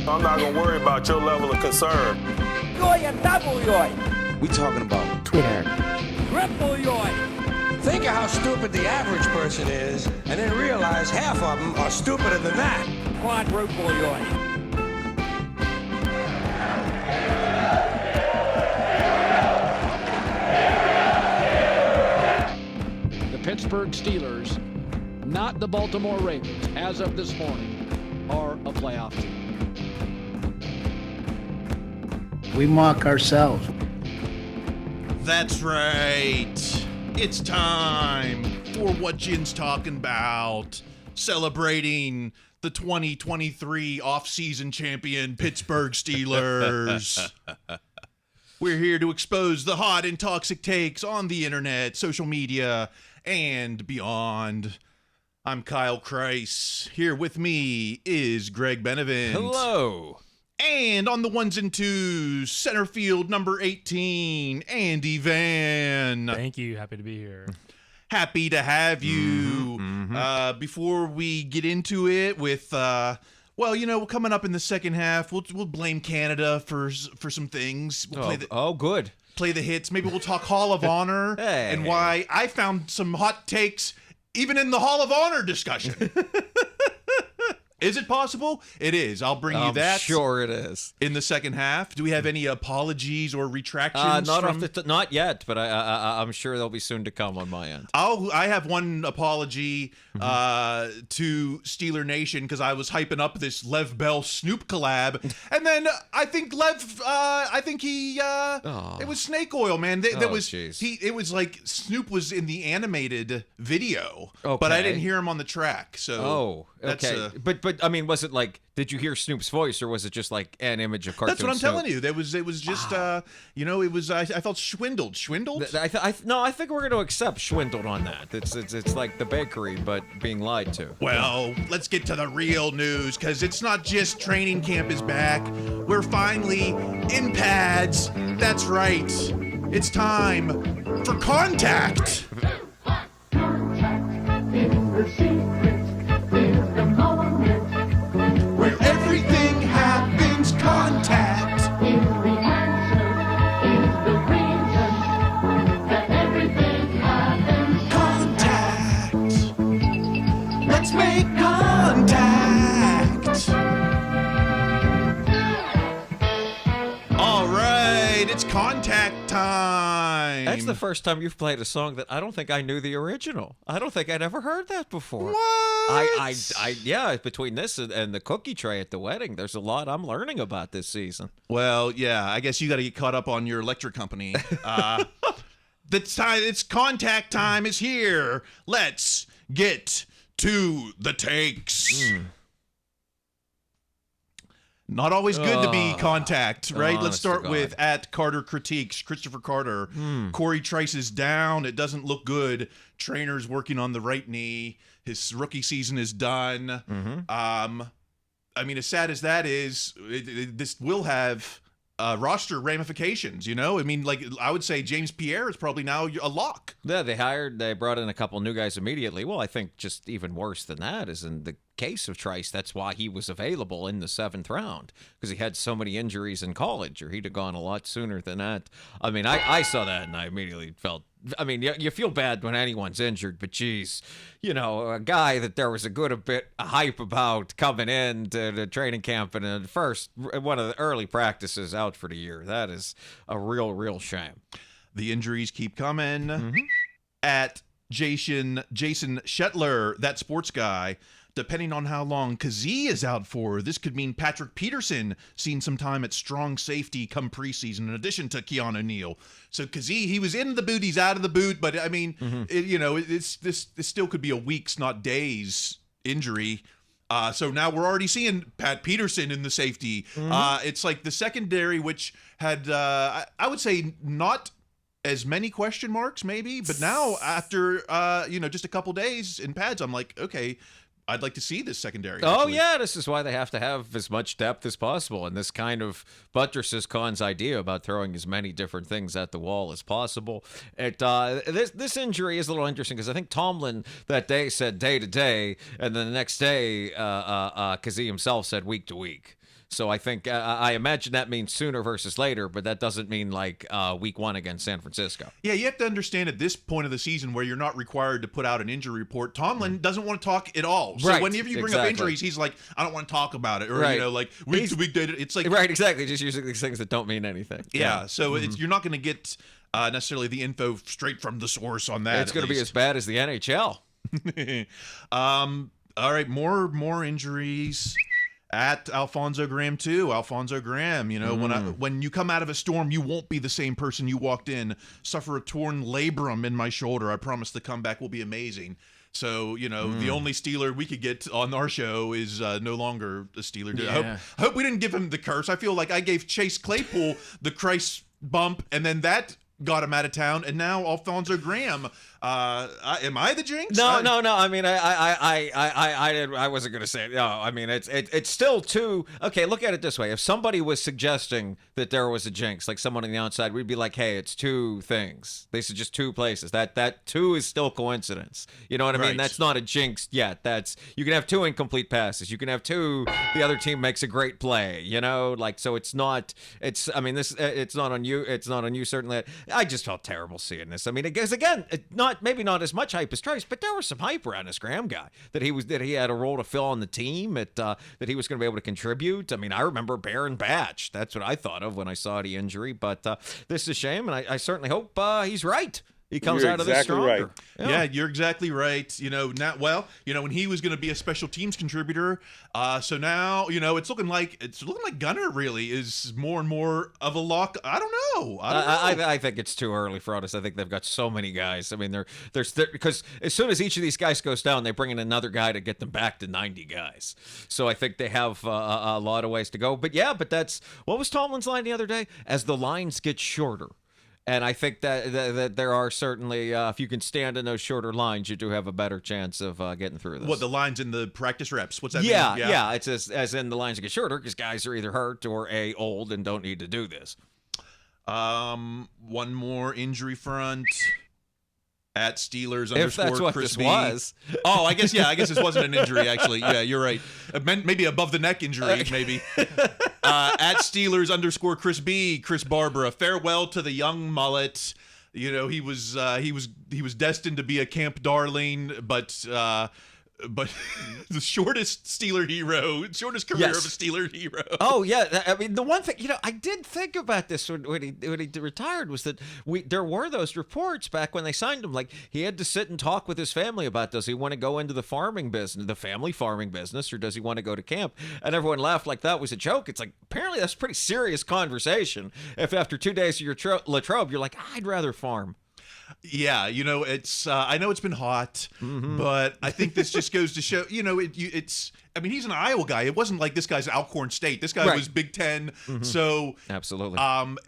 I'm not gonna worry about your level of concern. Yoy and double yoy. We talking about Twitter. Triple yoy. Think of how stupid the average person is, and then realize half of them are stupider than that. Quadruple yoy. The Pittsburgh Steelers, not the Baltimore Ravens, as of this morning, are a playoff team. We mock ourselves. That's right. It's time for what Jin's talking about. Celebrating the 2023 off-season champion Pittsburgh Steelers. We're here to expose the hot and toxic takes on the internet, social media, and beyond. I'm Kyle Kreis. Here with me is Greg Benevent. Hello. And on the ones and twos, center field number 18, Andy Van. Thank you. Happy to be here. Happy to have you. Before we get into it with, coming up in the second half, we'll blame Canada for some things. We'll good. Play the hits. Maybe we'll talk Hall of Honor and why I found some hot takes even in the Hall of Honor discussion. Is it possible? It is. I'll bring you that. Sure it is. In the second half. Do we have any apologies or retractions? Not yet, but I'm sure they'll be soon to come on my end. I have one apology to Steeler Nation because I was hyping up this Lev Bell Snoop collab, and then I think it was snake oil, man. It was like Snoop was in the animated video, but I didn't hear him on the track. So okay. But I mean, was it like? Did you hear Snoop's voice, or was it just like an image of cartoon? That's what I'm Snoop? telling you. It was just it was. I felt swindled. I think we're going to accept swindled on that. It's like the bakery, but being lied to. Well, let's get to the real news because it's not just training camp is back. We're finally in pads. That's right. It's time for contact. Where everything happens, contact. Is the answer, is the reason that everything happens. Contact. Let's make contact. All right, it's contact time. That's the first time you've played a song that I don't think I knew the original. I don't think I'd ever heard that before. What? Yeah, between this and the cookie tray at the wedding, there's a lot I'm learning about this season. Well, yeah, I guess you got to get caught up on your electric company. It's contact time is here. Let's get to the takes. Not always good to be contact, right? Let's start with at Carter Critiques, Christopher Carter. Corey Trice is down. It doesn't look good. Trainer's working on the right knee. His rookie season is done. I mean, as sad as that is, this will have roster ramifications, you know? I mean, like, I would say James Pierre is probably now a lock. Yeah, they brought in a couple new guys immediately. Well, I think just even worse than that is in the case of Trice, that's why he was available in the 7th round, because he had so many injuries in college, or he'd have gone a lot sooner than that. I mean, I saw that and I immediately felt, I mean, you feel bad when anyone's injured, but geez, you know, a guy that there was a bit of hype about coming in to the training camp and in the first, one of the early practices out for the year. That is a real shame. The injuries keep coming. At Jason Shetler, that sports guy, depending on how long Kazee is out for, this could mean Patrick Peterson seeing some time at strong safety come preseason, in addition to Keanu Neal. So Kazee, he was in the boot, he's out of the boot, but I mean, this still could be a weeks, not days injury. So now we're already seeing Pat Peterson in the safety. It's like the secondary, which had, I would say, not as many question marks maybe, but now after, just a couple days in pads, I'm like, okay, I'd like to see this secondary. Oh, yeah, this is why they have to have as much depth as possible, and this kind of buttresses Khan's idea about throwing as many different things at the wall as possible. This injury is a little interesting because I think Tomlin that day said day to day, and then the next day, Kazee himself said week to week. So I think I imagine that means sooner versus later, but that doesn't mean like week 1 against San Francisco. Yeah, you have to understand at this point of the season where you're not required to put out an injury report, Tomlin doesn't want to talk at all. So Right, whenever you bring up injuries, he's like, I don't want to talk about it. Or, Right. like, week to week data. It's like, Right, exactly. Just using these things that don't mean anything. yeah, so you're not going to get necessarily the info straight from the source on that. It's going to be as bad as the NHL. All right, more injuries at Alfonso Graham too. Alfonso Graham, when you come out of a storm, you won't be the same person you walked in. Suffer a torn labrum in my shoulder. I promise the comeback will be amazing. So, the only Steeler we could get on our show is no longer a Steeler. Yeah. I hope we didn't give him the curse. I feel like I gave Chase Claypool the Christ bump, and then that got him out of town, and now Alfonso Graham. Am I the jinx? No. I mean, I wasn't going to say it. No, I mean, it's still too. Okay, look at it this way. If somebody was suggesting that there was a jinx, like someone on the outside, we'd be like, hey, it's two things. These are just two places. That two is still coincidence. You know what I mean? Right. That's not a jinx yet. You can have two incomplete passes. You can have two. The other team makes a great play. So it's not. It's. I mean, it's not on you. It's not on you. Certainly. I just felt terrible seeing this. I mean, because again, maybe not as much hype as Trice, but there was some hype around this Graham guy that he had a role to fill on the team, that he was going to be able to contribute. I mean, I remember Baron Batch. That's what I thought of when I saw the injury. But this is a shame, and I certainly hope he's right. He comes You're out of this exactly stronger. right. Yeah, you're exactly right. When he was going to be a special teams contributor, so now it's looking like Gunner really is more and more of a lock. I don't know. I think it's too early for us. I think they've got so many guys. I mean, because as soon as each of these guys goes down, they bring in another guy to get them back to 90 guys. So I think they have a lot of ways to go. But that's what was Tomlin's line the other day? As the lines get shorter. And I think that there are certainly, if you can stand in those shorter lines, you do have a better chance of getting through this. What, the lines in the practice reps? What's that mean? Yeah. It's as in the lines get shorter because guys are either hurt or old and don't need to do this. One more injury front at Steelers If that's what Chris this B. was. Oh, I guess this wasn't an injury, actually. Yeah, you're right. It meant maybe above the neck injury, maybe. At Steelers _Chris B, Chris Barbara. Farewell to the young mullet. He was destined to be a camp darling, but the shortest career of a Steeler hero. Oh yeah, I mean the one thing I did think about this when he retired was that there were those reports back when they signed him, like he had to sit and talk with his family about, does he want to go into the farming business, the family farming business, or does he want to go to camp? And everyone laughed like that was a joke. It's like apparently that's a pretty serious conversation. If after 2 days of your Latrobe, you're like, I'd rather farm. Yeah, it's. I know it's been hot, but I think this just goes to show. It's. I mean, he's an Iowa guy. It wasn't like this guy's Alcorn State. This guy was Big Ten. So absolutely,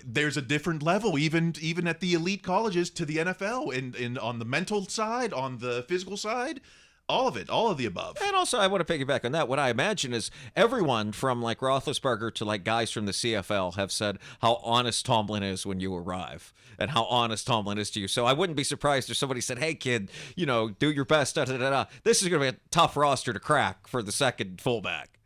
there's a different level, even at the elite colleges, to the NFL, and on the mental side, on the physical side. All of it, all of the above. And also, I want to piggyback on that. What I imagine is everyone from like Roethlisberger to like guys from the CFL have said how honest Tomlin is when you arrive and how honest Tomlin is to you. So I wouldn't be surprised if somebody said, hey, kid, do your best. This is going to be a tough roster to crack for the second fullback.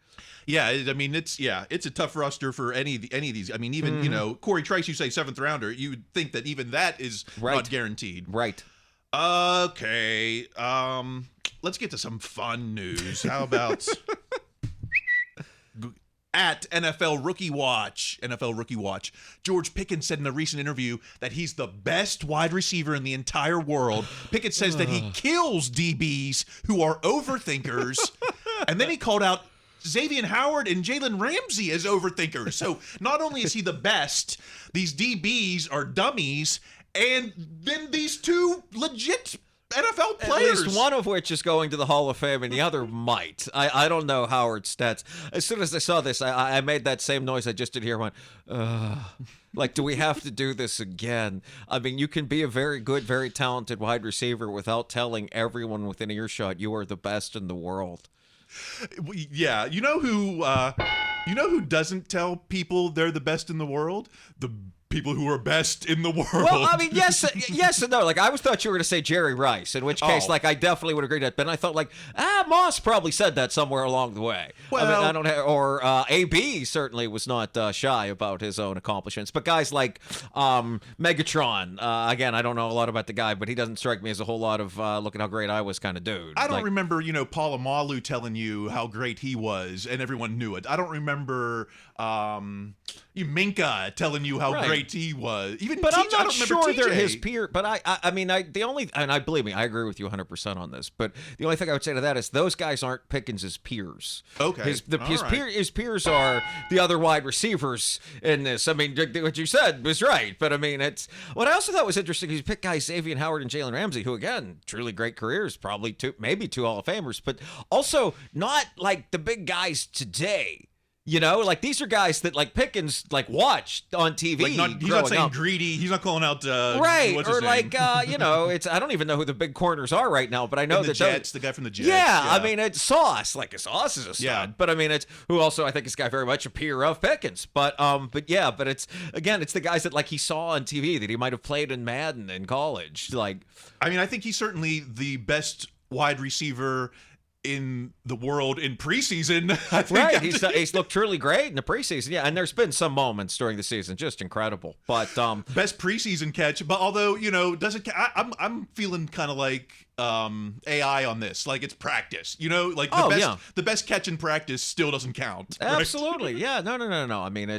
Yeah, I mean, it's a tough roster for any of these. I mean, even, Corey Trice, you say 7th rounder. You would think that even that is not guaranteed. Right. Okay. Let's get to some fun news. How about at NFL Rookie Watch, George Pickens said in a recent interview that he's the best wide receiver in the entire world. Pickens says that he kills DBs who are overthinkers. And then he called out Xavier Howard and Jalen Ramsey as overthinkers. So not only is he the best, these DBs are dummies, and then these two legit NFL players. At least one of which is going to the Hall of Fame and the other might. I don't know Howard's stats. As soon as I saw this, I made that same noise I just did here. I went, like, do we have to do this again? I mean, you can be a very good, very talented wide receiver without telling everyone within earshot you are the best in the world. Yeah, you know who doesn't tell people they're the best in the world? The people who are best in the world. Well, I mean, yes and no. Like, I always thought you were going to say Jerry Rice, in which case, like, I definitely would agree with that. But I thought, like, Moss probably said that somewhere along the way. Well, I mean, I don't have, or AB certainly was not shy about his own accomplishments. But guys like Megatron, again, I don't know a lot about the guy, but he doesn't strike me as a whole lot of look at how great I was kind of dude. I don't like, remember, Polamalu telling you how great he was, and everyone knew it. I don't remember Minka telling you how great he was. Even but TJ, I'm not sure they're TJ. his peer. But I mean, I believe me, I agree with you 100% on this. But the only thing I would say to that is those guys aren't Pickens' peers. Okay, His peers are the other wide receivers in this. I mean, what you said was right. But I mean, it's what I also thought was interesting is you pick guys Xavier Howard and Jalen Ramsey, who again, truly great careers, probably maybe two Hall of Famers, but also not like the big guys today. Like these are guys that like Pickens like watched on TV. He's not saying greedy. He's not calling out right what's or his like name? It's I don't even know who the big corners are right now, but I know and the that Jets, the guy from the Jets. Yeah, I mean it's Sauce. Like Sauce is a stud. Yeah. But I mean it's who also I think is guy very much a peer of Pickens. But it's it's the guys that like he saw on TV that he might have played in Madden in college. Like I mean I think he's certainly the best wide receiver in the world in preseason. I think right, he's looked truly great in the preseason. Yeah, and there's been some moments during the season just incredible. But best preseason catch. But although doesn't I'm feeling kind of like AI on this. Like it's practice. Like the best catch in practice still doesn't count. Right? Absolutely. Yeah. No. I mean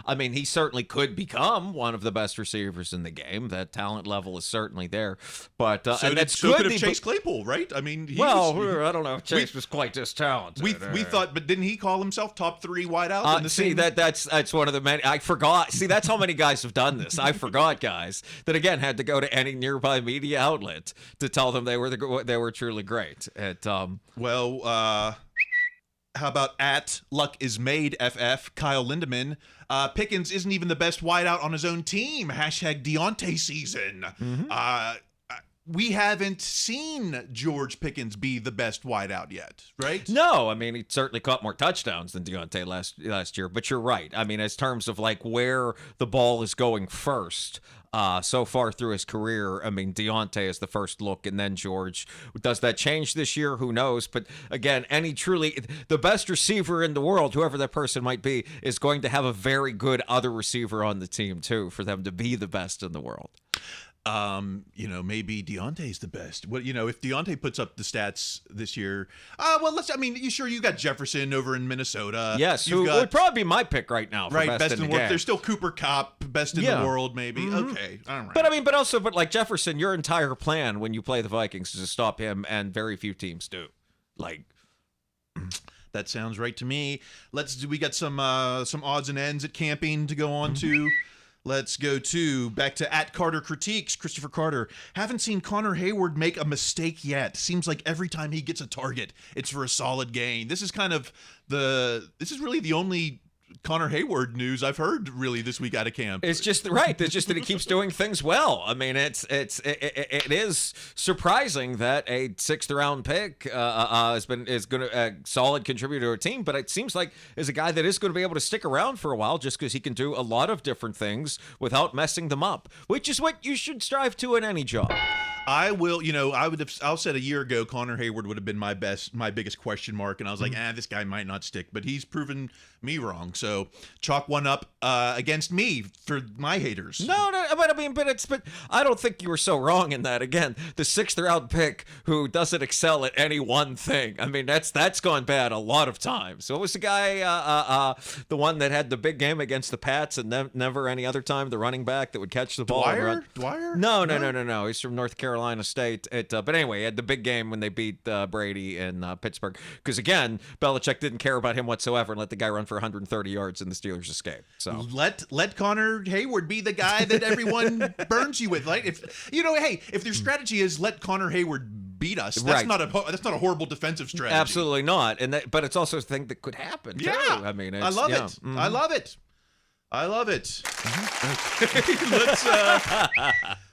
I mean he certainly could become one of the best receivers in the game. That talent level is certainly there. But and that's so good. Could have Chase Claypool, right? I mean, I don't know if Chase was quite this talented. We thought, but didn't he call himself top 3 wideout? In the see same... that's one of the many. I forgot. See, that's how many guys have done this. I forgot guys that again had to go to any nearby media outlet to tell them they were truly great. How about at Luck is Made FF Kyle Lindemann? Pickens isn't even the best wideout on his own team. Hashtag Deontay season. Mm-hmm. We haven't seen George Pickens be the best wideout yet, right? No, I mean he certainly caught more touchdowns than Deontay last year. But you're right. I mean, as terms of like where the ball is going first. So far through his career, I mean, Deontay is the first look, and then George. Does that change this year? Who knows? But again, the best receiver in the world, whoever that person might be, is going to have a very good other receiver on the team too, for them to be the best in the world. Maybe Deontay's the best. Well, if Deontay puts up the stats this year, you got Jefferson over in Minnesota. Yes, who would probably be my pick right now for best in the game. There's still Cooper Kupp, best in the world, maybe. Mm-hmm. Okay, all right. But like Jefferson, your entire plan when you play the Vikings is to stop him, and very few teams do. Like, that sounds right to me. We got some odds and ends at camping to go on to. Let's go back to at Carter Critiques. Christopher Carter. Haven't seen Connor Hayward make a mistake yet. Seems like every time he gets a target, it's for a solid gain. This is really the only Connor Hayward news I've heard really this week out of camp. It's just right. It's just that he keeps doing things well. I mean, it is surprising that a 6th round pick is going to a solid contributor to a team, but it seems like is a guy that is going to be able to stick around for a while just because he can do a lot of different things without messing them up, which is what you should strive to in any job. I'll said a year ago Connor Hayward would have been my biggest question mark, and I was like, this guy might not stick, but he's proven me wrong. So chalk one up against me for my haters. No, but I don't think you were so wrong in that. Again, the 6th round pick who doesn't excel at any one thing. I mean, that's gone bad a lot of times. So what was the guy, the one that had the big game against the Pats and never any other time, the running back that would catch the ball? Dwyer? No. He's from North Carolina State. But anyway, he had the big game when they beat Brady in Pittsburgh. Because again, Belichick didn't care about him whatsoever and let the guy run for 130 yards and the Steelers escape. So let Connor Hayward be the guy that everyone burns you with. Like if their strategy is let Connor Hayward beat us, that's not a horrible defensive strategy. Absolutely not. But it's also a thing that could happen. Yeah, too. I mean, I love it. Mm-hmm. I love it. Let's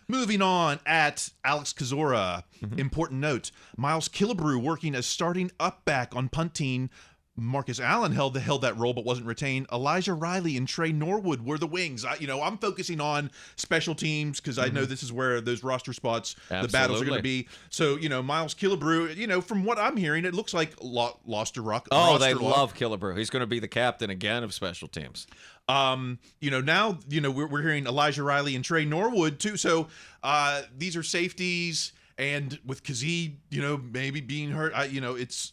moving on at Alex Kazora. Important note: Miles Killebrew working as starting up back on punt team Marcus Allen held that role but wasn't retained. Elijah Riley and Trey Norwood were the wings. I'm focusing on special teams because I know this is where those roster spots, the battles are going to be. So, Miles Killebrew, from what I'm hearing, it looks like lost to rock. Oh, they love Killebrew. He's going to be the captain again of special teams. Now, we're hearing Elijah Riley and Trey Norwood too. So these are safeties, and with Kazee, maybe being hurt, it's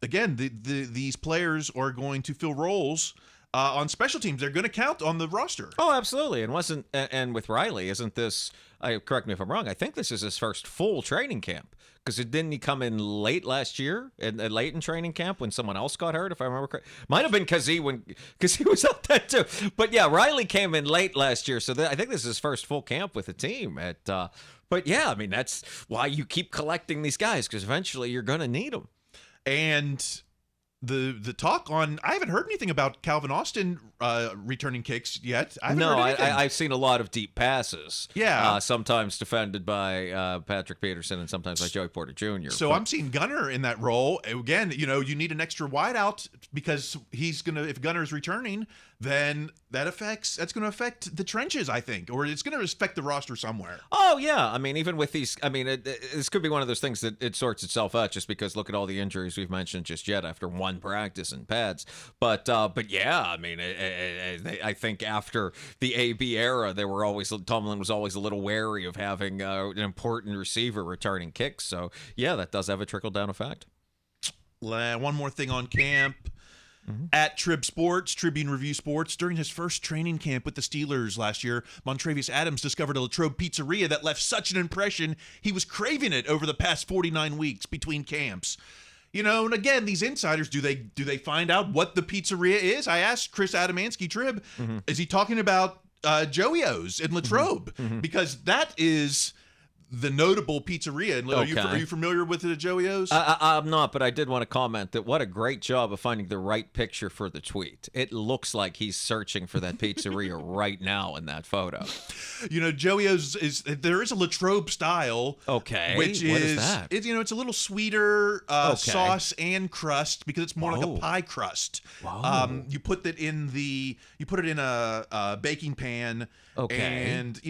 again these players are going to fill roles on special teams. They're going to count on the roster. Oh, absolutely. And with Riley, isn't this? Correct me if I'm wrong. I think this is his first full training camp. Because didn't he come in late last year, late in training camp when someone else got hurt, if I remember correctly? Might have been because he was up there too. But yeah, Riley came in late last year, so I think this is his first full camp with the team. But yeah, I mean, that's why you keep collecting these guys, because eventually you're going to need them. And the talk on, I haven't heard anything about Calvin Austin returning kicks yet. I've seen a lot of deep passes. Yeah. Sometimes defended by Patrick Peterson and sometimes by Joey Porter Jr. So I'm seeing Gunner in that role. Again, you need an extra wideout because if Gunner's returning, then that's going to affect the trenches, I think, or it's going to affect the roster somewhere. Oh, yeah. I mean, even with these, this could be one of those things that it sorts itself out just because look at all the injuries we've mentioned just yet after one practice in pads. But yeah, I mean, I think after the AB era, Tomlin was always a little wary of having an important receiver returning kicks. So yeah, that does have a trickle-down effect. One more thing on camp. At Tribune Review Sports, during his first training camp with the Steelers last year, Montravius Adams discovered a Latrobe pizzeria that left such an impression he was craving it over the past 49 weeks between camps. And again, these insiders, do they find out what the pizzeria is? I asked Chris Adamansky, Trib, is he talking about Joey O's in Latrobe? Because that is the notable pizzeria. Are you familiar with it at Joey O's? I'm not, but I did want to comment that what a great job of finding the right picture for the tweet. It looks like he's searching for that pizzeria right now in that photo. Joey O's there is a Latrobe style. Okay. Which what is that? It's a little sweeter sauce and crust because it's more like a pie crust. Wow. You put it in a baking pan. Okay. And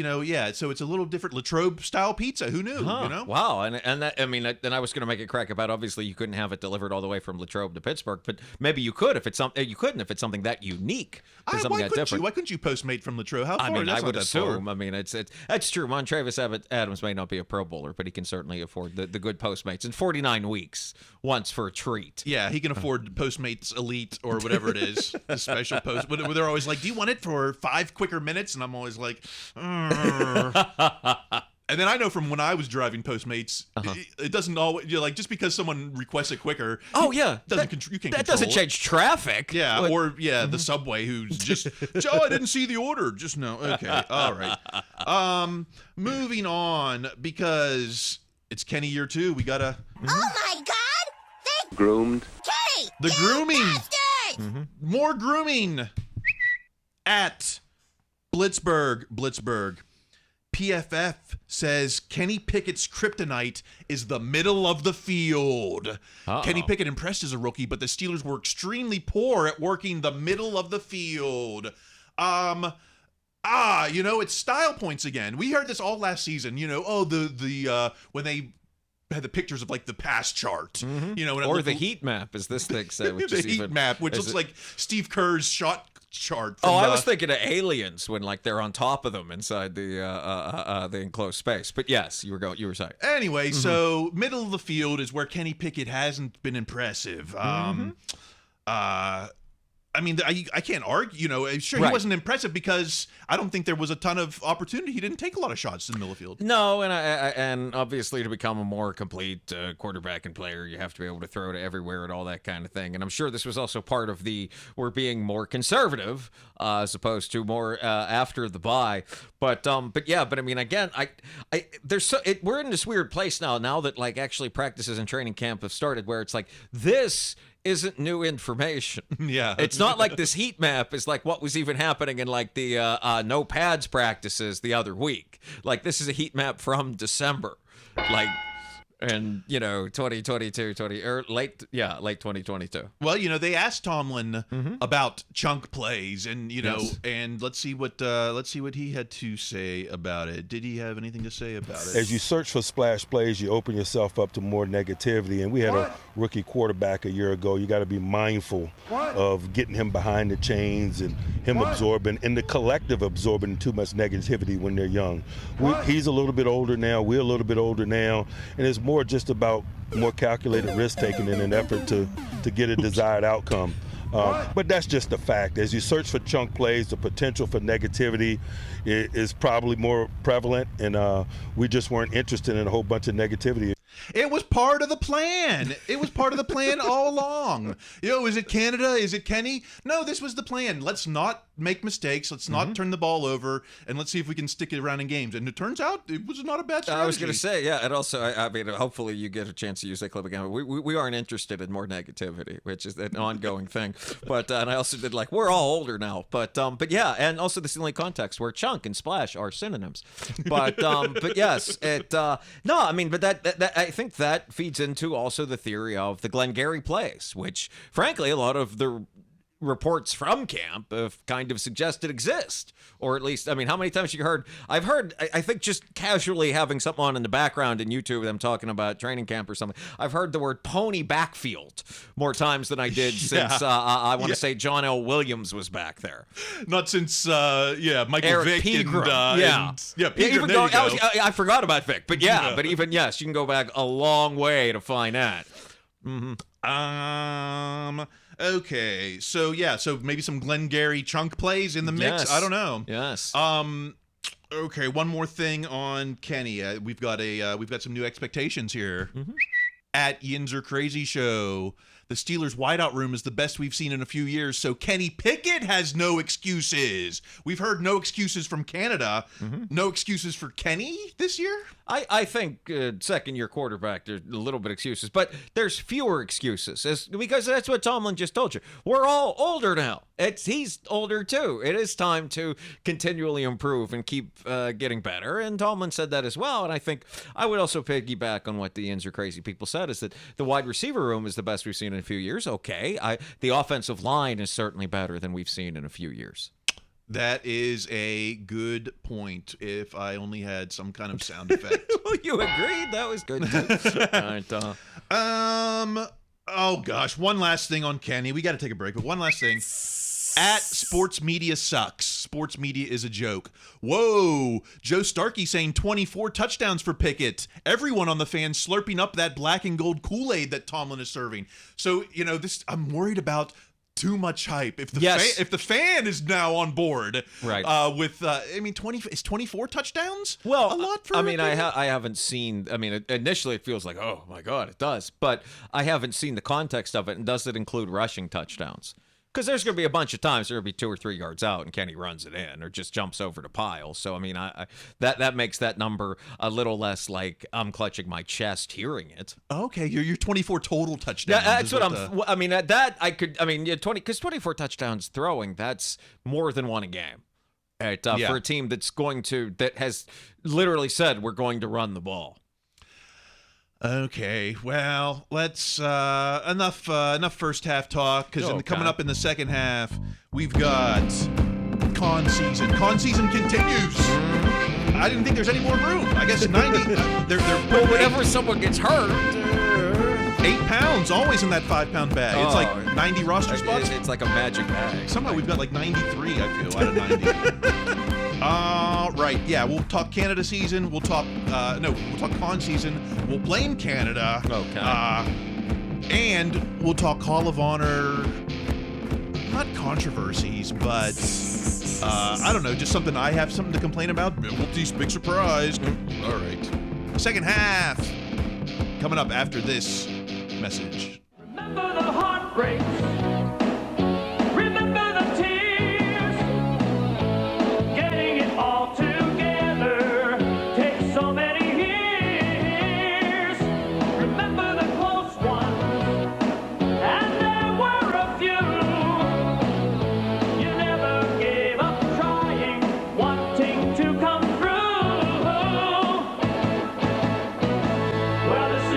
so it's a little different Latrobe style pizza. Who knew? Wow. And that, then I was going to make a crack about obviously you couldn't have it delivered all the way from Latrobe to Pittsburgh, but maybe you could if it's something something that unique. Something that different. Why couldn't you Postmate from Latrobe? How far? I would assume. That's true. Montravius Adams may not be a Pro Bowler, but he can certainly afford the good Postmates in 49 weeks once for a treat. Yeah, he can afford Postmates Elite or whatever it is, the special post. Where they're always like, "Do you want it for 5 quicker minutes?" And I'm always like, And then I know from when I was driving Postmates, it doesn't always just because someone requests it quicker. Oh yeah, you can't. That doesn't change traffic. Yeah, or the subway who's just Joe, I didn't see the order. Just no. Okay, all right. Moving on because it's Kenny year 2. We gotta. Oh my God! Groomed. Kenny! The grooming. Bastard! More grooming at Blitzburg. PFF says Kenny Pickett's kryptonite is the middle of the field. Kenny Pickett impressed as a rookie, but the Steelers were extremely poor at working the middle of the field. It's style points again. We heard this all last season. When they had the pictures of the pass chart, or the heat map, as this thing said, which the heat map, which looks like Steve Kerr's shot chart. I was thinking of aliens when they're on top of them inside the enclosed space. But yes, you were saying. Anyway, so middle of the field is where Kenny Pickett hasn't been impressive. I can't argue. Sure, he wasn't impressive because I don't think there was a ton of opportunity. He didn't take a lot of shots in the middle of the field. No, and obviously to become a more complete quarterback and player, you have to be able to throw to everywhere and all that kind of thing. And I'm sure this was also part of we're being more conservative as opposed to more after the bye. But again, we're in this weird place now that actually practices and training camp have started where it's this isn't new information. Yeah. It's not like this heat map is what was even happening in the no pads practices the other week. This is a heat map from December. And 2022, late 2022. Well, they asked Tomlin about chunk plays, and Yes. and let's see what he had to say about it. Did he have anything to say about it? As you search for splash plays, you open yourself up to more negativity. And we had a rookie quarterback a year ago. You got to be mindful of getting him behind the chains and him absorbing, and the collective absorbing too much negativity when they're young. He's a little bit older now. We're a little bit older now, and it's more just about more calculated risk taking in an effort to get a desired outcome. But that's just a fact. As you search for chunk plays, the potential for negativity is probably more prevalent, and we just weren't interested in a whole bunch of negativity. It was part of the plan. It was part of the plan all along. Is it Canada? Is it Kenny? No, this was the plan. Let's not make mistakes. Let's not turn the ball over, and let's see if we can stick it around in games. And it turns out it was not a bad strategy. I was going to say, yeah, and also, I mean, hopefully you get a chance to use that clip again. We aren't interested in more negativity, which is an ongoing thing. But and I also did we're all older now. But yeah, and also this is the only context where chunk and splash are synonyms. But yes, but that I think that feeds into also the theory of the Glengarry plays, which frankly a lot of the reports from camp have kind of suggested exist, or at least, I mean, how many times I've heard, I think just casually having something on in the background in YouTube, them talking about training camp or something, I've heard the word pony backfield more times than I did since, I want to say John L. Williams was back there. Not since, Michael Eric Vick Pegram. Pegram, Even though I forgot about Vick, but but even, yes, you can go back a long way to find that. Okay, so maybe some Glengarry chunk plays in the mix. Yes. I don't know. Yes. Okay, one more thing on Kenny. We've got some new expectations here. At Yinzer Crazy Show, the Steelers' wideout room is the best we've seen in a few years, so Kenny Pickett has no excuses. We've heard no excuses from Canada. No excuses for Kenny this year? I think second-year quarterback, there's a little bit of excuses, but there's fewer excuses because that's what Tomlin just told you. We're all older now. He's older too. It is time to continually improve and keep getting better, and Tomlin said that as well, and I think I would also piggyback on what the Yinzer Crazy people said, is that the wide receiver room is the best we've seen in a few years. Okay, the offensive line is certainly better than we've seen in a few years. That is a good point. If I only had some kind of sound effect. Well, you agreed. That was good too. All right, oh gosh, one last thing on Kenny. We got to take a break, but one last thing. At Sports Media Sucks. Sports Media is a joke. Whoa, Joe Starkey saying 24 touchdowns for Pickett. Everyone on the fan slurping up that black and gold Kool-Aid that Tomlin is serving. So, this I'm worried about too much hype. If the fan is now on board, right? With 24 touchdowns. Well, a lot for. I haven't seen. I mean, initially it feels like, oh my god, it does, but I haven't seen the context of it. And does it include rushing touchdowns? Because there's going to be a bunch of times there will be 2 or 3 yards out and Kenny runs it in or just jumps over the pile. So, I mean, that makes that number a little less like I'm clutching my chest hearing it. Okay, you're 24 total touchdowns. Yeah, that's what I mean, because 24 touchdowns throwing, that's more than one a game. For a team that has literally said we're going to run the ball. Okay, well, let's enough first half talk, because coming up in the second half, we've got con season. Con season continues. I didn't think there's any more room. I guess 90. Well, whenever someone gets hurt, 8 pounds, always in that 5-pound bag. It's like 90 roster spots. It's like a magic bag. Somehow we've got like 93. I feel out of 90. Right. Yeah, we'll talk Canada season. We'll talk we'll talk con season. We'll blame Canada. Okay. And we'll talk Hall of Honor. Not controversies, but I don't know, just something I have something to complain about. Whoopsies, big surprise. All right. Second half coming up after this message. Remember the heartbreaks. Remember the tears. Getting it all together takes so many years. Remember the close ones, and there were a few. You never gave up trying, wanting to come through. Well, this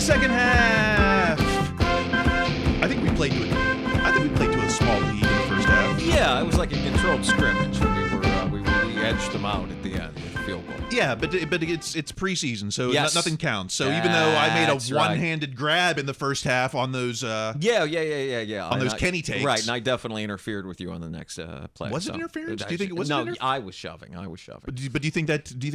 second half. I think we played to a small lead in the first half. Yeah, it was like a controlled scrimmage. We edged them out at the end with a field goal. Yeah, but it's preseason, so Yes. nothing counts. So even though I made a That's right. one-handed grab in the first half on those Yeah. on those Kenny takes. Right, and I definitely interfered with you on the next play. Was it interference? Do you think it was No, interference? I was shoving. But do you think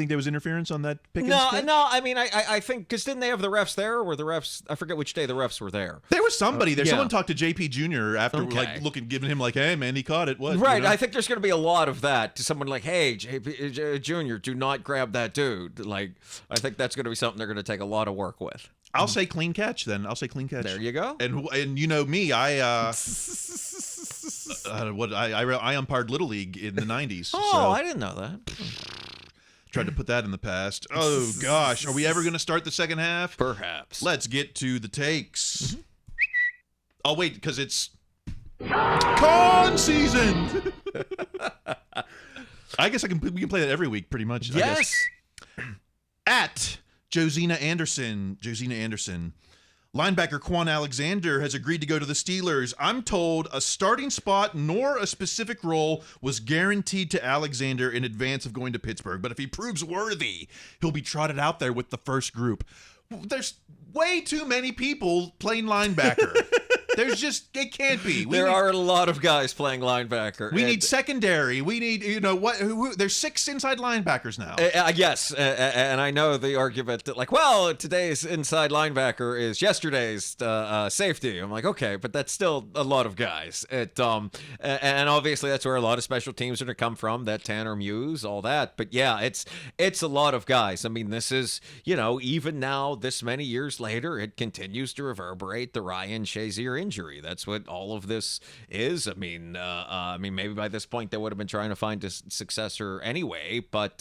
there was interference on that pick? No, I mean, I think because didn't they have the refs there? Or were the refs? I forget which day the refs were there. There was somebody there. Yeah. Someone talked to JP Jr. after, Okay. giving him like, "Hey, man, he caught it." What? Right, you know? I think there's going to be a lot of that. To someone like, "Hey, JP Jr., do not grab that dude." Like, I think that's going to be something they're going to take a lot of work with. I'll say clean catch then. I'll say clean catch. There you go. And you know me, I umpired Little League in the 90s. Oh, so I didn't know that. tried to put that in the past. Oh gosh, are we ever going to start the second half? Perhaps. Let's get to the takes. I'll wait because it's Kwon season. I guess we can play that every week pretty much. I guess. Yes. At Josina Anderson. Linebacker Kwon Alexander has agreed to go to the Steelers. I'm told a starting spot nor a specific role was guaranteed to Alexander in advance of going to Pittsburgh. But if he proves worthy, he'll be trotted out there with the first group. There's way too many people playing linebacker. It can't be. There are a lot of guys playing linebacker. We need secondary. We need, there's 6 inside linebackers now. Yes, and I know the argument that, like, well, today's inside linebacker is yesterday's safety. I'm like, okay, but that's still a lot of guys. And obviously that's where a lot of special teams are going to come from, that Tanner Muse, all that. But yeah, it's a lot of guys. I mean, this is, even now, this many years later, it continues to reverberate the Ryan Shazier injury. That's what all of this is. I mean, maybe by this point they would have been trying to find a successor anyway. But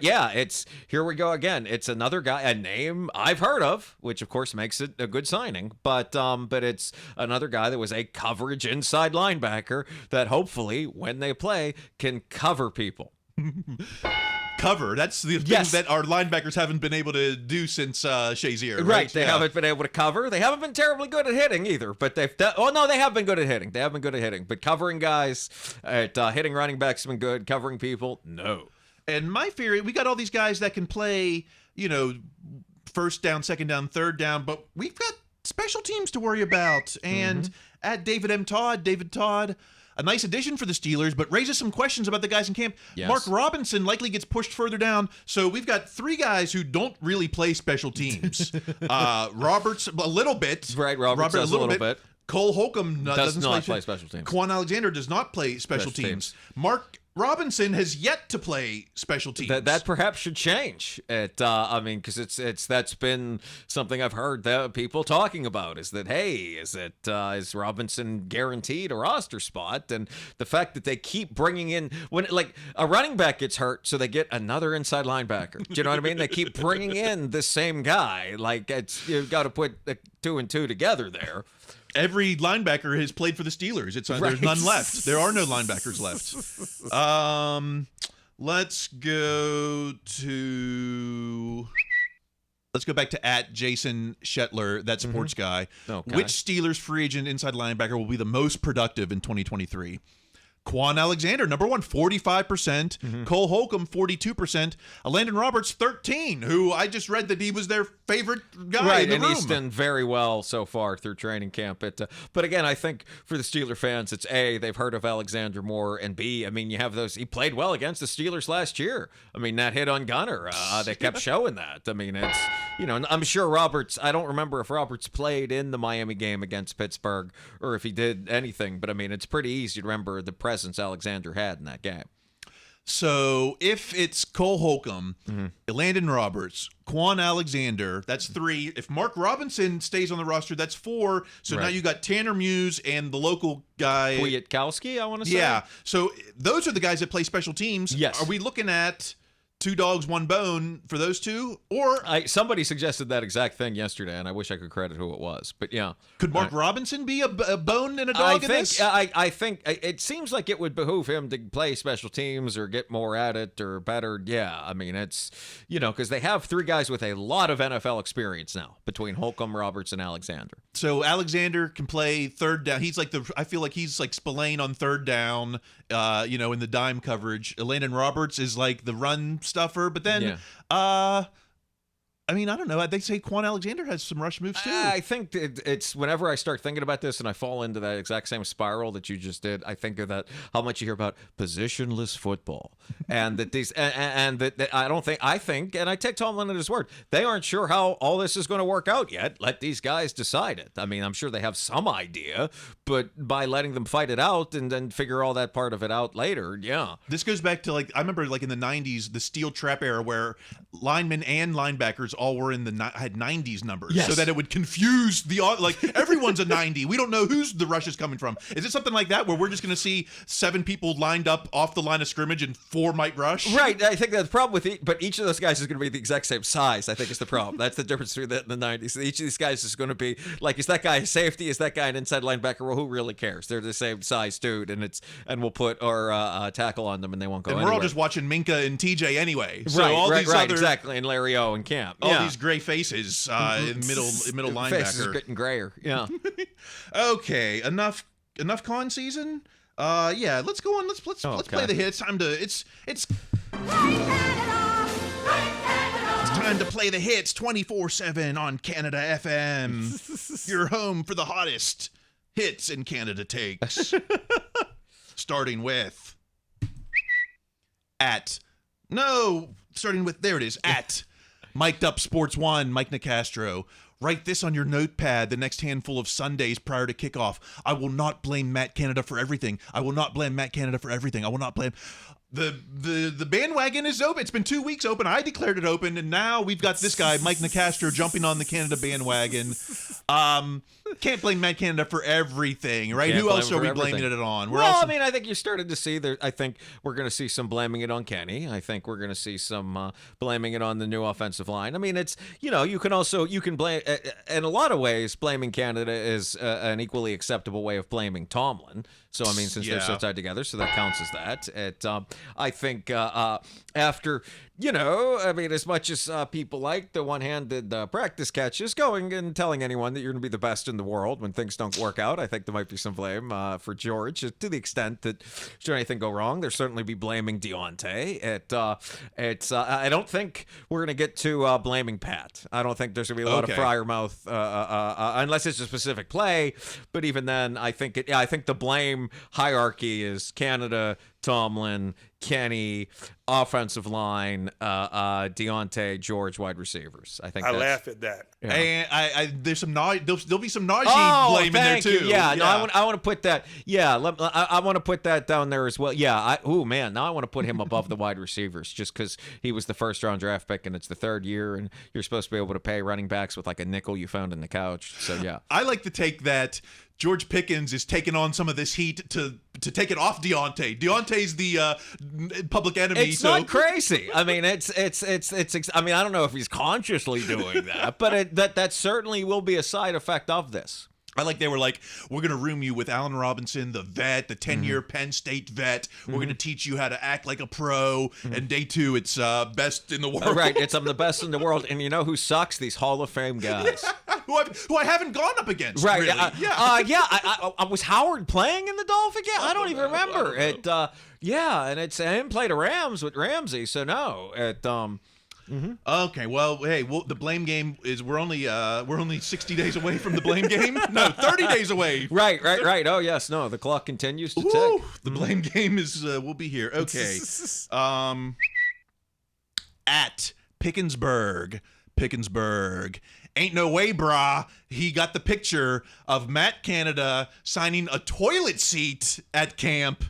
yeah, here we go again. It's another guy, a name I've heard of, which of course makes it a good signing. But it's another guy that was a coverage inside linebacker that hopefully, when they play, can cover people. Cover. That's the thing that our linebackers haven't been able to do since Shazier. Right. They haven't been able to cover. They haven't been terribly good at hitting either. But they have been good at hitting. They have been good at hitting. But covering guys, hitting running backs have been good. Covering people, no. And my theory, we got all these guys that can play, first down, second down, third down, but we've got special teams to worry about. And at David Todd, a nice addition for the Steelers, but raises some questions about the guys in camp. Yes. Mark Robinson likely gets pushed further down, so we've got 3 guys who don't really play special teams. Roberts, a little bit. Right, Roberts does a little bit. Cole Holcomb does not play special teams. Kwon Alexander does not play special teams. Mark Robinson has yet to play special teams. That perhaps should change. Because that's been something I've heard that people talking about. Is that, hey, is Robinson guaranteed a roster spot? And the fact that they keep bringing in when a running back gets hurt, so they get another inside linebacker. Do you know what I mean? They keep bringing in the same guy. Like you've got to put 2 and 2 together there. Every linebacker has played for the Steelers. There's none left. There are no linebackers left. Let's go back to at Jason Shetler, that sports guy. Okay. Which Steelers free agent inside linebacker will be the most productive in 2023? Kwon Alexander, number 1, 45%. Cole Holcomb, 42%. Landon Roberts, 13%, who I just read that he was their favorite guy in the room. He's done very well so far through training camp. But again, I think for the Steeler fans, it's A, they've heard of Alexander more, and B, I mean, you have those. He played well against the Steelers last year. I mean, that hit on Gunner, they kept showing that. I mean, it's, and I'm sure Roberts, I don't remember if Roberts played in the Miami game against Pittsburgh or if he did anything, but I mean, it's pretty easy to remember the presence Alexander had in that game. So if it's Cole Holcomb, Landon Roberts, Kwon Alexander, that's 3. If Mark Robinson stays on the roster, that's 4. So now you got Tanner Muse and the local guy Kwiatkowski, I want to say. Yeah. So those are the guys that play special teams. Yes. Are we looking at 2 dogs, 1 bone for those two? Or somebody suggested that exact thing yesterday, and I wish I could credit who it was. But yeah, could Mark Robinson be a bone and a dog in this? I think it seems like it would behoove him to play special teams or get more at it or better. Yeah, I mean, it's, because they have 3 guys with a lot of NFL experience now between Holcomb, Roberts, and Alexander. So Alexander can play third down. He's like I feel like he's like Spillane on third down, in the dime coverage. Landon Roberts is like the run stuffer, but then, I mean, I don't know. They say Kwon Alexander has some rush moves too. I think it's whenever I start thinking about this and I fall into that exact same spiral that you just did, I think of that, how much you hear about positionless football, and that these and that I think, and I take Tomlin at his word, they aren't sure how all this is going to work out yet. Let these guys decide it. I mean, I'm sure they have some idea, but by letting them fight it out and then figure all that part of it out later, yeah. This goes back to I remember in the 90s, the steel trap era where linemen and linebackers all were had 90s numbers, so that it would confuse everyone's a 90. We don't know who's the rush is coming from. Is it something like that where we're just going to see 7 people lined up off the line of scrimmage and 4 might rush? Right. I think that's the problem with but each of those guys is going to be the exact same size. I think is the problem. That's the difference between that and the 90s. Each of these guys is going to be like, is that guy a safety? Is that guy an inside linebacker? Well, who really cares? They're the same size dude, and we'll put our tackle on them, and they won't go. And anywhere. we're all just watching Minka and TJ anyway. So right, exactly, and Larry O and Camp. All these gray faces in middle linebacker. Faces are getting grayer. Yeah. Okay, enough con season. Let's go on. Let's play the hit. It's time to it's time to play the hits 24/7 on Canada FM. Your home for the hottest hits in Canada takes. Starting with there it is, at Mic'd Up Sports 1, Mike Nicastro. Write this on your notepad the next handful of Sundays prior to kickoff. I will not blame Matt Canada for everything. I will not blame Matt Canada for everything. I will not blame... The bandwagon is open. It's been 2 weeks open. I declared it open, and now we've got this guy, Mike Nicastro, jumping on the Canada bandwagon. Can't blame Matt Canada for everything, right? Who else are we blaming it on? I mean, I think you started to see there. I think we're going to see some blaming it on Kenny. I think we're going to see some blaming it on the new offensive line. I mean, it's, you can blame, in a lot of ways, blaming Canada is an equally acceptable way of blaming Tomlin. So, I mean, since they're so tied together, so that counts as that. I think after, I mean, as much as people like the one-handed practice catches, going and telling anyone that you're going to be the best in the world when things don't work out, I think there might be some blame for George, to the extent that should anything go wrong, there'll certainly be blaming Deontay. I don't think we're going to get to blaming Pat. I don't think there's going to be a lot of fryer mouth unless it's a specific play. But even then, I think the blame hierarchy is Canada, Tomlin, Kenny, offensive line, Deontay, George, wide receivers. I think I laugh at that. Yeah. And there's some there'll be some Najee blame in there too. Yeah, no, I want to put that. Yeah, I want to put that down there as well. Yeah, now I want to put him above the wide receivers just because he was the first round draft pick and it's the 3rd year and you're supposed to be able to pay running backs with like a nickel you found in the couch. So yeah, I like to take that. George Pickens is taking on some of this heat to take it off Deontay. Deontay's the public enemy. It's not crazy. I mean, it's. I mean, I don't know if he's consciously doing that, but that certainly will be a side effect of this. They were like, we're going to room you with Allen Robinson, the vet, the 10-year Penn State vet. We're going to teach you how to act like a pro. And day 2, it's best in the world. Right, I'm the best in the world. And you know who sucks? These Hall of Fame guys. who I haven't gone up against, right? Really. I was Howard playing in the Dolphins again? I don't even remember. And it's him played a Rams with Ramsey, so no. Okay, well, hey, the blame game is we're only 60 days away from the blame game. No, 30 days away. Right. Oh yes, no, the clock continues to tick. The blame game is we'll be here. Okay. At Pickensburg. Ain't no way, brah. He got the picture of Matt Canada signing a toilet seat at camp.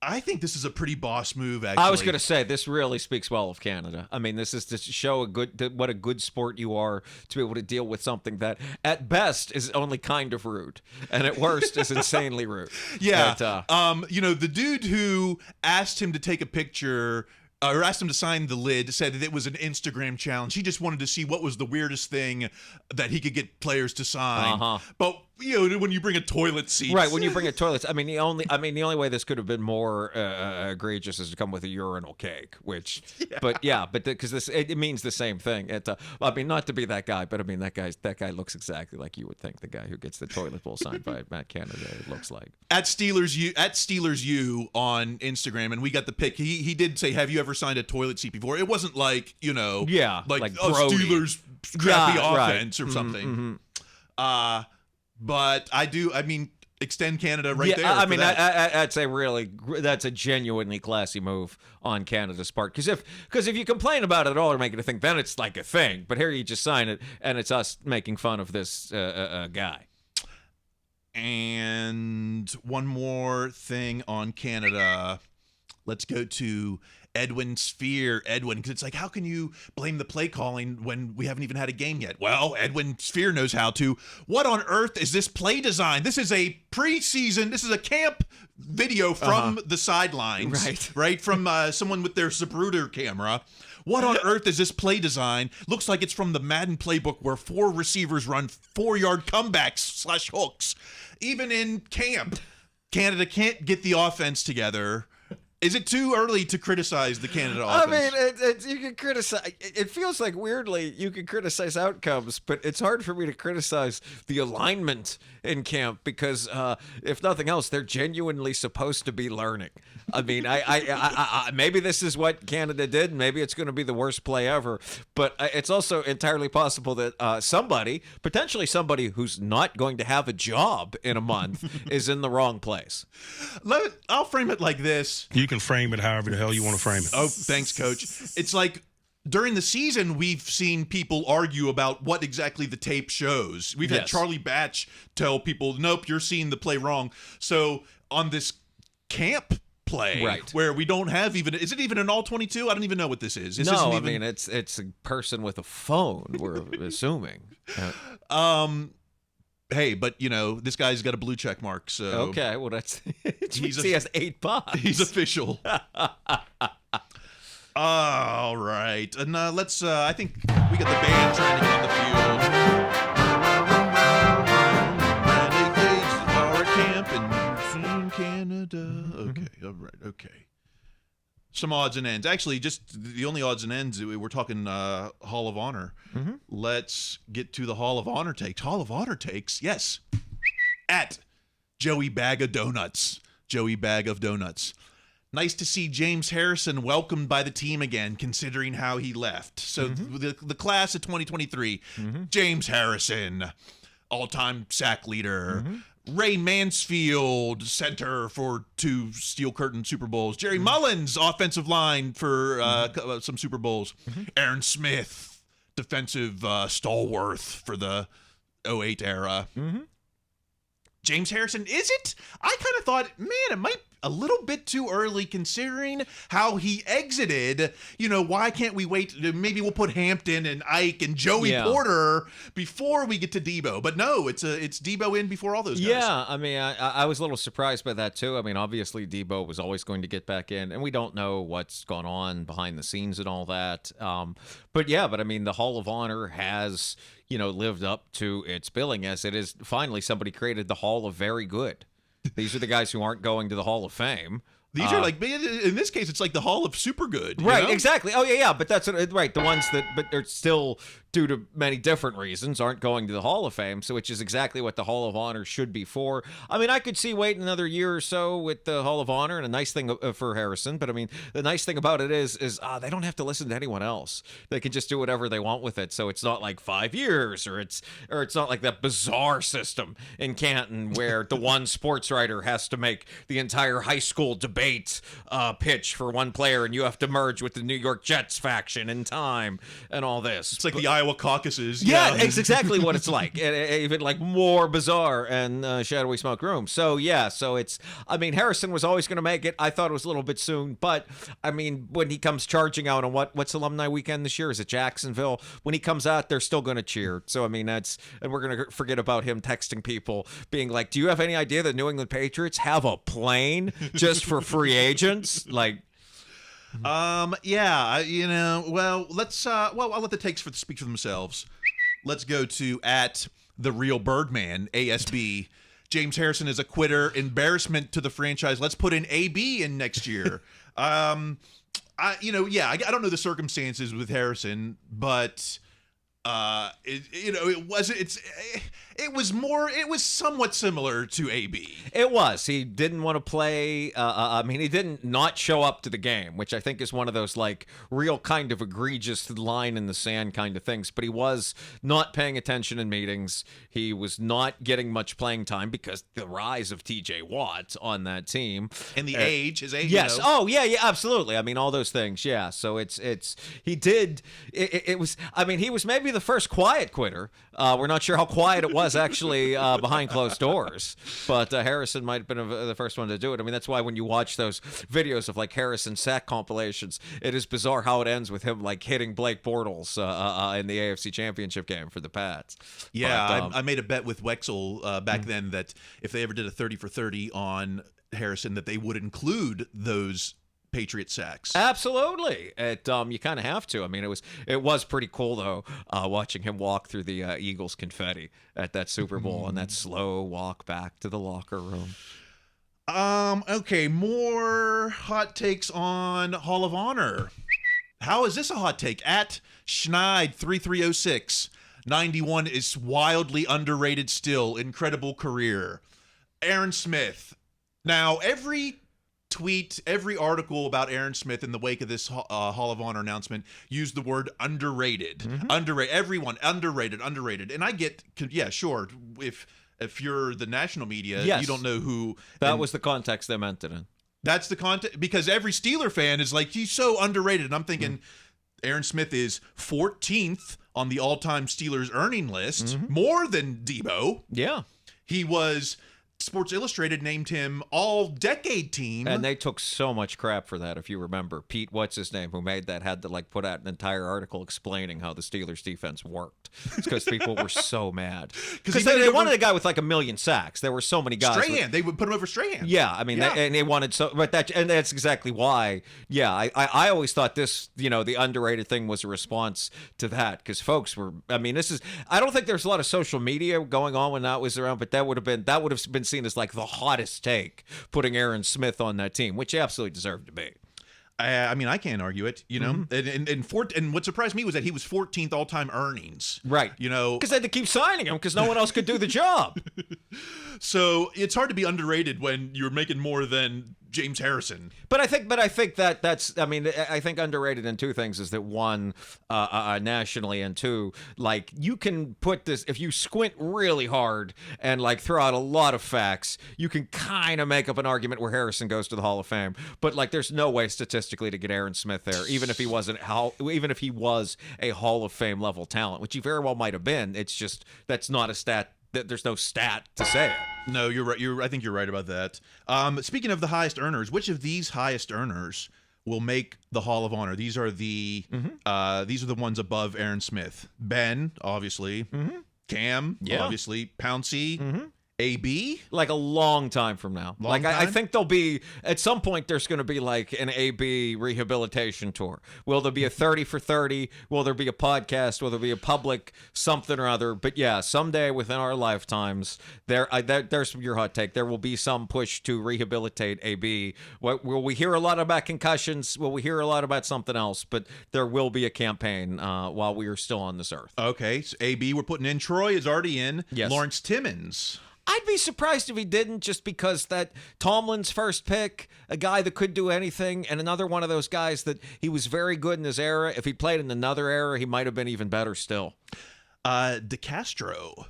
I think this is a pretty boss move, actually. I was going to say, this really speaks well of Canada. I mean, this is to show what a good sport you are to be able to deal with something that, at best, is only kind of rude, and at worst, is insanely rude. Yeah. The dude who asked him to take a picture or asked him to sign the lid, said that it was an Instagram challenge. He just wanted to see what was the weirdest thing that he could get players to sign. But when you bring a toilet seat, right? When you bring a toilet, I mean, the only way this could have been more egregious is to come with a urinal cake. Which, but because it means the same thing. I mean, not to be that guy, but I mean that guy looks exactly like you would think the guy who gets the toilet bowl signed by Matt Canada looks like. At Steelers U on Instagram, and we got the pic. He did say, "Have you ever signed a toilet seat before?" It wasn't like like Steelers crappy offense or something. But I mean, extend Canada right there. I mean, that's a genuinely classy move on Canada's part. Because if you complain about it at all or make it a thing, then it's like a thing. But here you just sign it, and it's us making fun of this guy. And one more thing on Canada. Let's go to Edwin Sphere. Edwin, because it's like, how can you blame the play calling when we haven't even had a game yet? Well, Edwin Sphere knows how to. What on earth is this play design? This is a preseason. This is a camp video from the sidelines. Right? From someone with their Zapruder camera. What on earth is this play design? Looks like it's from the Madden playbook where 4 receivers run 4-yard comebacks / hooks. Even in camp, Canada can't get the offense together. Is it too early to criticize the Canada offense? I mean, you can criticize. It feels like weirdly you can criticize outcomes, but it's hard for me to criticize the alignment in camp because, if nothing else, they're genuinely supposed to be learning. I mean, I maybe this is what Canada did. Maybe it's going to be the worst play ever. But it's also entirely possible that potentially somebody who's not going to have a job in a month, is in the wrong place. I'll frame it like this. You can frame it however the hell you want to frame it. Oh, thanks, Coach. It's like during the season, we've seen people argue about what exactly the tape shows. We've had Charlie Batch tell people, nope, you're seeing the play wrong. So on this camp play, where we don't have is it even an all-22? I don't even know what this is. I mean, it's a person with a phone, we're assuming. Hey, but this guy's got a blue check mark, so okay. Well, that's he has 8 pods. He's official. All right, and let's. I think we got the band trying to get on the field. Renegades are at camp in Canada. Okay, all right, okay. Some odds and ends. Actually, just the only odds and ends, we're talking Hall of Honor. Let's get to the Hall of Honor takes. Hall of Honor takes, yes. At Joey Bag of Donuts. Joey Bag of Donuts. Nice to see James Harrison welcomed by the team again, considering how he left. So the class of 2023, James Harrison, all-time sack leader. Ray Mansfield, center for 2 Steel Curtain Super Bowls. Jerry Mullins, offensive line for some Super Bowls. Aaron Smith, defensive stalwart for the 2008 era. James Harrison, is it? I kind of thought, man, it might a little bit too early considering how he exited. Why can't we wait? Maybe we'll put Hampton and Ike and Joey Porter before we get to Debo. But no, it's Debo in before all those guys. Yeah, I mean, I was a little surprised by that too. I mean, obviously Debo was always going to get back in, and we don't know what's gone on behind the scenes and all that. But I mean, the Hall of Honor has lived up to its billing, as it is finally somebody created the Hall of Very Good. These are the guys who aren't going to the Hall of Fame. These are like, in this case, it's like the Hall of Super Good. Right, exactly. Oh, yeah. But that's right. The ones but they're still, due to many different reasons, aren't going to the Hall of Fame, so which is exactly what the Hall of Honor should be for. I mean, I could see waiting another year or so with the Hall of Honor, and a nice thing for Harrison, but I mean, the nice thing about it is they don't have to listen to anyone else. They can just do whatever they want with it, so it's not like 5 years, or it's not like that bizarre system in Canton where the one sports writer has to make the entire high school debate pitch for one player, and you have to merge with the New York Jets faction in time and all this. It's like the Iowa caucuses. Yeah, it's exactly what it's like. Even like more bizarre and shadowy smoke room. So it's, I mean, Harrison was always going to make it. I thought it was a little bit soon, but I mean, when he comes charging out on what's alumni weekend this year? Is it Jacksonville? When he comes out, they're still going to cheer. So I mean, and we're going to forget about him texting people being like, do you have any idea that New England Patriots have a plane just for free agents? Like, Well, let's I'll let the takes speak for themselves. Let's go to at the real Birdman, ASB. James Harrison is a quitter, embarrassment to the franchise. Let's put in AB in next year. I don't know the circumstances with Harrison, but it was somewhat similar to AB. It was. He didn't want to play. He didn't not show up to the game, which I think is one of those like real kind of egregious line in the sand kind of things. But he was not paying attention in meetings. He was not getting much playing time because the rise of TJ Watt on that team and his age. Yes. You know. Oh yeah. Absolutely. I mean, all those things. Yeah. So he was maybe the first quiet quitter. We're not sure how quiet it was actually behind closed doors, but Harrison might have been the first one to do it. I mean, that's why when you watch those videos of like Harrison sack compilations, it is bizarre how it ends with him like hitting Blake Bortles in the AFC Championship game for the Pats. Yeah, but, I made a bet with Wexel back then that if they ever did a 30 for 30 on Harrison, that they would include those Patriot sacks. Absolutely. You kind of have to. I mean, it was pretty cool though, watching him walk through the Eagles confetti at that Super Bowl and that slow walk back to the locker room. Okay, more hot takes on Hall of Honor. How is this a hot take? At Schneid3306, 91 is wildly underrated still. Incredible career. Aaron Smith. Now, every tweet, every article about Aaron Smith in the wake of this Hall of Honor announcement used the word underrated. Underrated. Everyone, underrated. And I get, yeah, sure, if you're the national media, yes, you don't know who. That was the context they meant it in. That's the context, because every Steeler fan is like, he's so underrated. And I'm thinking, Aaron Smith is 14th on the all-time Steelers earning list, more than Debo. Yeah. He was... Sports Illustrated named him all-decade team. And they took so much crap for that, if you remember. Pete, what's his name, who made that, had to like put out an entire article explaining how the Steelers defense worked. It's because people were so mad. Because they wanted a guy with like a million sacks. There were so many guys. Strahan. They would put him over Strahan. Yeah, I mean, they wanted so, but that's exactly why. Yeah, I always thought this, the underrated thing was a response to that, because folks were, I mean, I don't think there's a lot of social media going on when that was around, but that would have been seen as like the hottest take, putting Aaron Smith on that team, which he absolutely deserved to be. I mean, I can't argue it, and what surprised me was that he was 14th all-time earnings. Right. Because they had to keep signing him because no one else could do the job. So it's hard to be underrated when you're making more than James Harrison. But I think that's, I mean, I think underrated in two things is that one, nationally, and two, like, you can put this, if you squint really hard and like throw out a lot of facts, you can kind of make up an argument where Harrison goes to the Hall of Fame. But like, there's no way statistically to get Aaron Smith there, even if he was a Hall of Fame level talent, which he very well might have been. It's just, that's not a stat. There's no stat to say it. No, you're right. I think you're right about that. Speaking of the highest earners, which of these highest earners will make the Hall of Honor? These are the ones above Aaron Smith. Ben, obviously. Cam, obviously. Pouncey. AB? Like a long time from now. I think there'll be, at some point, there's going to be like an AB rehabilitation tour. Will there be a 30 for 30? Will there be a podcast? Will there be a public something or other? But yeah, someday within our lifetimes, there's your hot take. There will be some push to rehabilitate AB. Will we hear a lot about concussions? Will we hear a lot about something else? But there will be a campaign while we are still on this earth. Okay, so AB we're putting in. Troy is already in. Yes. Lawrence Timmons. I'd be surprised if he didn't, just because that Tomlin's first pick, a guy that could do anything, and another one of those guys that he was very good in his era. If he played in another era, he might have been even better still. DeCastro.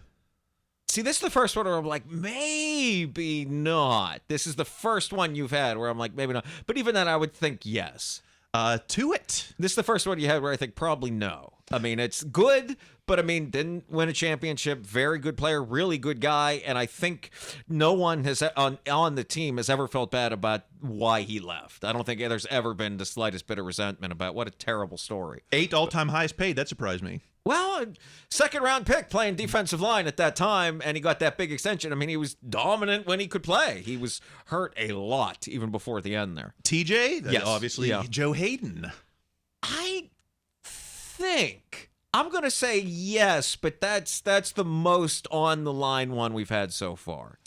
See, this is the first one where I'm like, maybe not. This is the first one you've had where I'm like, maybe not. But even then, I would think yes. Tuitt. This is the first one you had where I think probably no. I mean, it's good, but I mean, didn't win a championship. Very good player, really good guy, and I think no one has on the team has ever felt bad about why he left. I don't think there's ever been the slightest bit of resentment about what a terrible story. 8 all-time highest paid. That surprised me. Well, second-round pick playing defensive line at that time, and he got that big extension. I mean, he was dominant when he could play. He was hurt a lot even before the end there. TJ? Yes. Obviously, Yeah. Joe Hayden. I think I'm going to say yes, but that's the most on-the-line one we've had so far.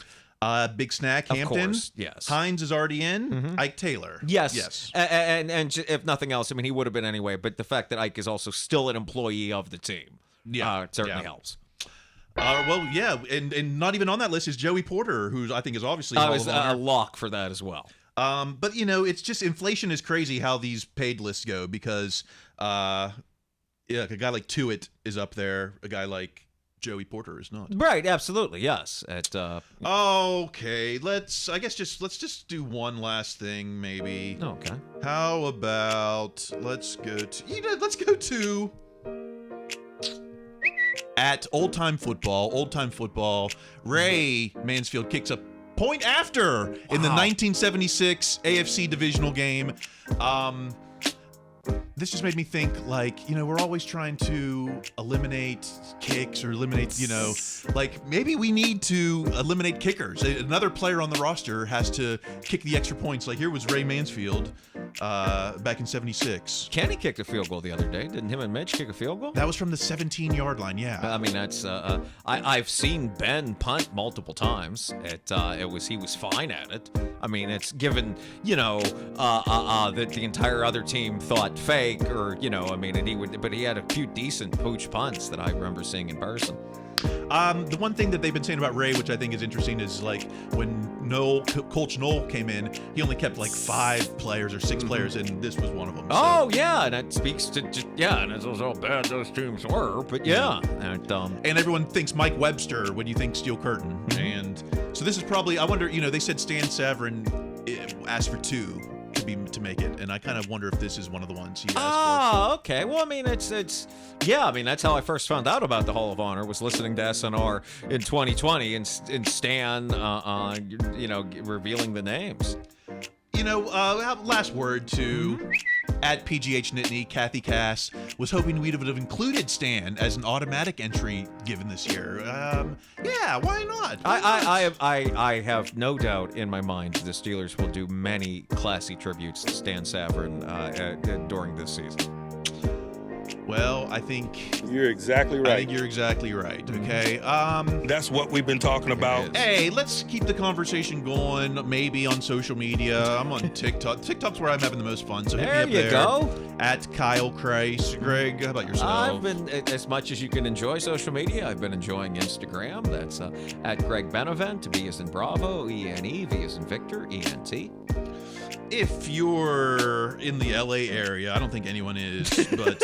Big Snack Of Hampton. course, yes. Hines is already in. Ike Taylor. Yes. And if nothing else, I mean, he would have been anyway, but the fact that Ike is also still an employee of the team certainly helps. Well, yeah, and not even on that list is Joey Porter, who I think is obviously a lock for that as well. But, it's just inflation is crazy how these paid lists go because, a guy like Tuitt is up there. A guy like Joey Porter is not. Right, absolutely, yes. Okay, let's just do one last thing, maybe. Okay. How about let's go to at Old Time Football. Ray Mansfield kicks a point after in the 1976 AFC divisional game. This just made me think, we're always trying to eliminate kicks or eliminate, maybe we need to eliminate kickers. Another player on the roster has to kick the extra points. Like here was Ray Mansfield back in 76. Kenny kicked a field goal the other day. Didn't him and Mitch kick a field goal? That was from the 17-yard line, yeah. I mean, that's I've seen Ben punt multiple times. He was fine at it. I mean, it's given, that the entire other team thought fake or, but he had a few decent pooch punts that I remember seeing in person. The one thing that they've been saying about Ray, which I think is interesting, is when Coach Knoll came in, he only kept 5 players or 6 players, and this was one of them. So. Oh yeah, and that speaks to and it's how bad those teams were. But yeah, and everyone thinks Mike Webster when you think Steel Curtain, and so this is probably. I wonder, they said Stan Savran asked for 2. To make it, and I kind of wonder if this is one of the ones he asked for. Oh, okay. Well, I mean, that's how I first found out about the Hall of Honor was listening to SNR in 2020 and Stan, revealing the names. Last word to at PGH Nittany, Kathy Cass was hoping we would have included Stan as an automatic entry given this year. Yeah, why not? I have no doubt in my mind the Steelers will do many classy tributes to Stan Savran during this season. Well, I think you're exactly right. I think you're exactly right. Okay. That's what we've been talking about. Hey, let's keep the conversation going. Maybe on social media. I'm on TikTok. TikTok's where I'm having the most fun. So hit me up there. There you go. At Kyle Kreis. Greg, how about yourself? I've been, as much as you can enjoy social media, I've been enjoying Instagram. That's at Greg Benevent. B as in Bravo, E-N-E, V as in Victor, E-N-T. If you're in the LA area, I don't think anyone is, but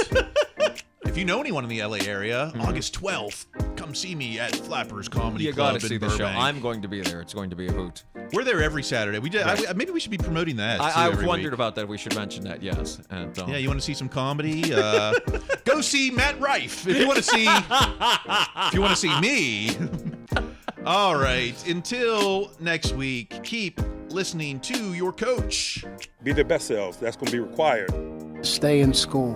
if you know anyone in the LA area, August 12th, come see me at Flappers Comedy Club in Burbank. You got to see the show. I'm going to be there. It's going to be a hoot. We're there every Saturday. Maybe we should be promoting that. I've wondered about that. We should mention that. Yes. And, yeah, you want to see some comedy? Go see Matt Rife if you want to see me. All right. Until next week, keep listening to your coach. Be their best selves. That's going to be required. Stay in school.